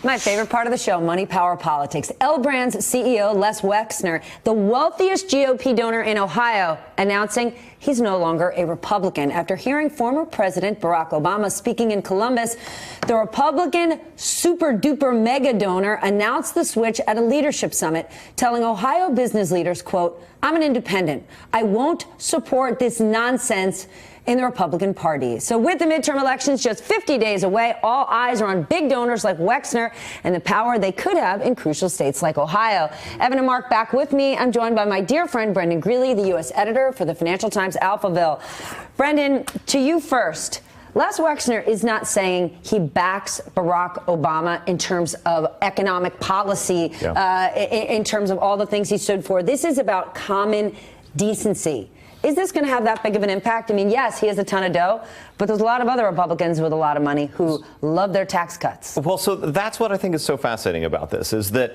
My favorite part of the show, Money, Power, Politics. L Brands CEO Les Wexner, the wealthiest GOP donor in Ohio, announcing he's no longer a Republican. After hearing former President Barack Obama speaking in Columbus, the Republican super-duper mega donor announced the switch at a leadership summit, telling Ohio business leaders, quote, "I'm an independent. I won't support this nonsense in the Republican Party." So with the midterm elections just 50 days away, all eyes are on big donors like Wexner and the power they could have in crucial states like Ohio. Evan and Mark back with me. I'm joined by my dear friend Brendan Greeley, the U.S. editor for the Financial Times Alphaville. Brendan, to you first. Les Wexner is not saying he backs Barack Obama in terms of economic policy, in terms of all the things he stood for. This is about common decency. Is this going to have that big of an impact? I mean, yes, he has a ton of dough, but there's a lot of other Republicans with a lot of money who love their tax cuts. Well, so that's what I think is so fascinating about this, is that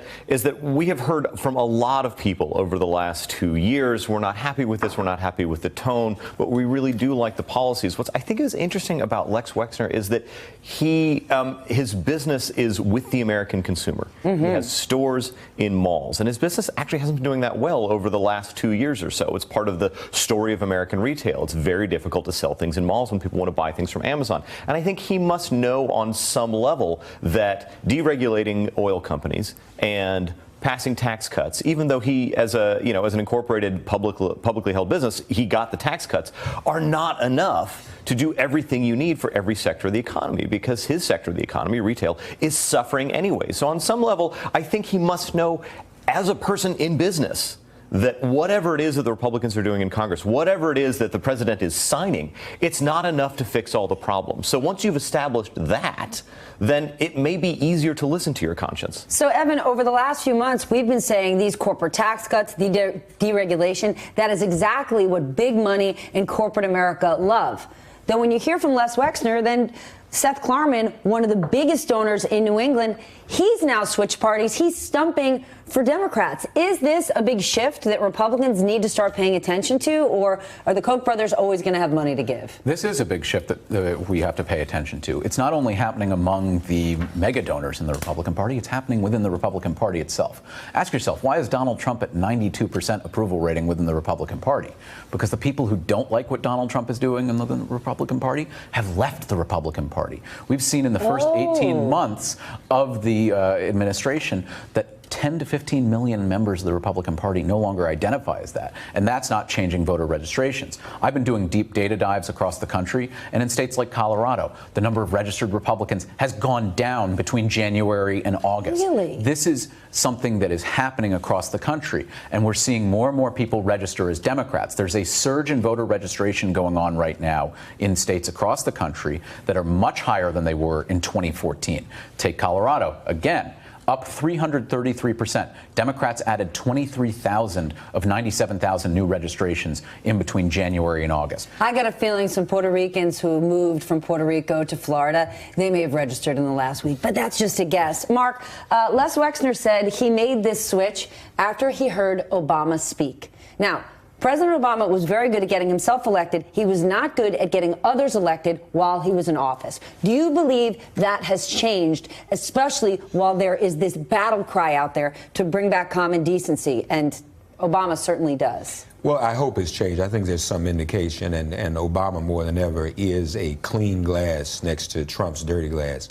we have heard from a lot of people over the last 2 years, we're not happy with this, we're not happy with the tone, but we really do like the policies. What I think is interesting about Lex Wexner is that his business is with the American consumer. Mm-hmm. He has stores in malls, and his business actually hasn't been doing that well over the last 2 years or so. It's part of the story of American retail. It's very difficult to sell things in malls when people want to buy things from Amazon. And I think he must know on some level that deregulating oil companies and passing tax cuts, even though he, as an incorporated publicly held business, he got the tax cuts, are not enough to do everything you need for every sector of the economy, because his sector of the economy, retail, is suffering anyway. So on some level, I think he must know, as a person in business, that whatever it is that the Republicans are doing in Congress, whatever it is that the president is signing, it's not enough to fix all the problems. So once you've established that, then it may be easier to listen to your conscience. So, Evan, over the last few months, we've been saying these corporate tax cuts, the deregulation, that is exactly what big money in corporate America love. Then when you hear from Les Wexner, then Seth Klarman, one of the biggest donors in New England, he's now switched parties. He's stumping for Democrats. Is this a big shift that Republicans need to start paying attention to, or are the Koch brothers always going to have money to give? This is a big shift that we have to pay attention to. It's not only happening among the mega donors in the Republican Party, it's happening within the Republican Party itself. Ask yourself, why is Donald Trump at 92% approval rating within the Republican Party? Because the people who don't like what Donald Trump is doing in the Republican Party have left the Republican Party. We've seen in the first 18 months of the administration that 10 to 15 million members of the Republican Party no longer identify as that. And that's not changing voter registrations. I've been doing deep data dives across the country, and in states like Colorado, the number of registered Republicans has gone down between January and August. Really? This is something that is happening across the country, and we're seeing more and more people register as Democrats. There's a surge in voter registration going on right now in states across the country that are much higher than they were in 2014. Take Colorado, again, up 333%. Democrats added 23,000 of 97,000 new registrations in between January and August. I got a feeling some Puerto Ricans who moved from Puerto Rico to Florida, they may have registered in the last week, but that's just a guess. Mark, Les Wexner said he made this switch after he heard Obama speak. Now, President Obama was very good at getting himself elected. He was not good at getting others elected while he was in office. Do you believe that has changed, especially while there is this battle cry out there to bring back common decency? And Obama certainly does. Well, I hope it's changed. I think there's some indication, and Obama more than ever is a clean glass next to Trump's dirty glass.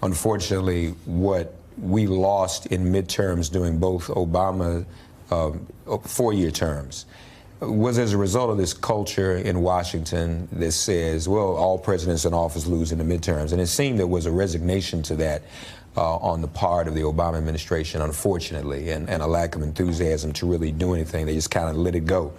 Unfortunately, what we lost in midterms during both Obama 4-year terms was as a result of this culture in Washington that says, well, all presidents in office lose in the midterms. And it seemed there was a resignation to that on the part of the Obama administration, unfortunately, and a lack of enthusiasm to really do anything. They just kind of let it go.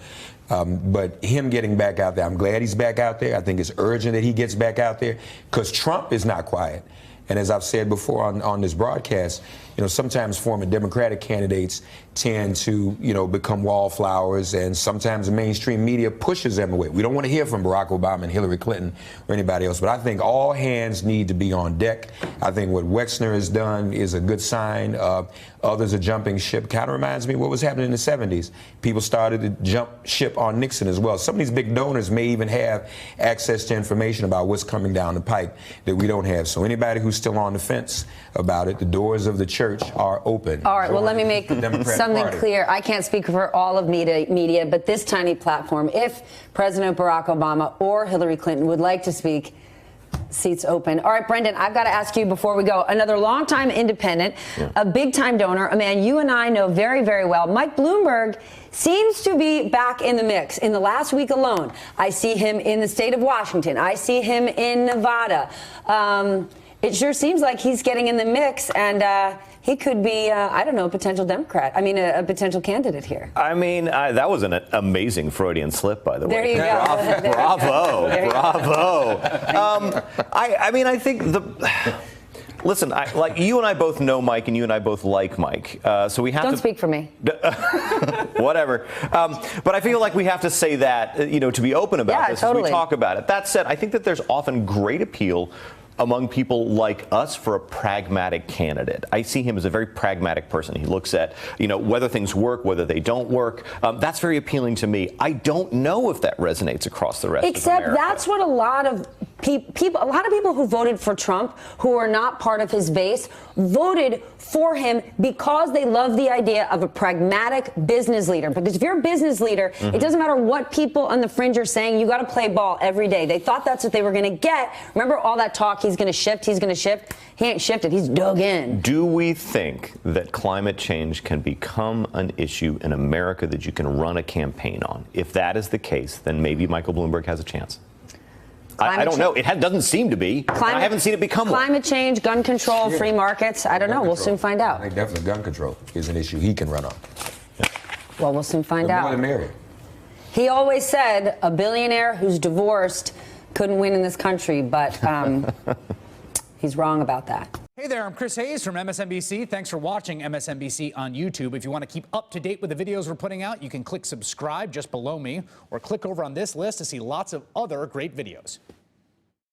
But him getting back out there, I'm glad he's back out there. I think it's urgent that he gets back out there, because Trump is not quiet. And as I've said before on this broadcast, sometimes former Democratic candidates tend to, become wallflowers, and sometimes the mainstream media pushes them away. We don't want to hear from Barack Obama and Hillary Clinton or anybody else, but I think all hands need to be on deck. I think what Wexner has done is a good sign. Others are jumping ship. Kind of reminds me of what was happening in the 70s. People started to jump ship on Nixon as well. Some of these big donors may even have access to information about what's coming down the pipe that we don't have. So anybody who's still on the fence about it, the doors of the church are open. All right, well, let me make something Party. clear. I can't speak for all of media, but this tiny platform, if President Barack Obama or Hillary Clinton would like to speak, seats open. All right, Brendan, I've got to ask you before we go. Another longtime independent, a big-time donor, a man you and I know very, very well. Mike Bloomberg seems to be back in the mix. In the last week alone, I see him in the state of Washington. I see him in Nevada. It sure seems like he's getting in the mix, and he could be, I don't know, a potential Democrat. I mean, a potential candidate here. I mean, that was an amazing Freudian slip, by the way. There you go. Bravo. There you go. Bravo. I mean, I think listen, like you and I both know Mike, and you and I both like Mike. So we have to. Don't speak for me. Whatever. But I feel like we have to say that, to be open about this totally. as we talk about it. That said, I think that there's often great appeal among people like us for a pragmatic candidate. I see him as a very pragmatic person. He looks at, whether things work, whether they don't work. That's very appealing to me. I don't know if that resonates across the rest of America. Except that's what a lot of people who voted for Trump, who are not part of his base, voted for him because they love the idea of a pragmatic business leader. Because if you're a business leader, it doesn't matter what people on the fringe are saying, you got to play ball every day. They thought that's what they were going to get. Remember all that talk, he's going to shift. He ain't shifted, he's dug in. Do we think that climate change can become an issue in America that you can run a campaign on? If that is the case, then maybe Michael Bloomberg has a chance. I don't know. It doesn't seem to be. I haven't seen it become one. Climate change, gun control, free markets. I don't know. We'll soon find out. I think definitely gun control is an issue he can run on. Well, we'll soon find The out. more the merrier. He always said a billionaire who's divorced couldn't win in this country, but he's wrong about that. Hey there, I'm Chris Hayes from MSNBC. Thanks for watching MSNBC on YouTube. If you want to keep up to date with the videos we're putting out, you can click subscribe just below me or click over on this list to see lots of other great videos.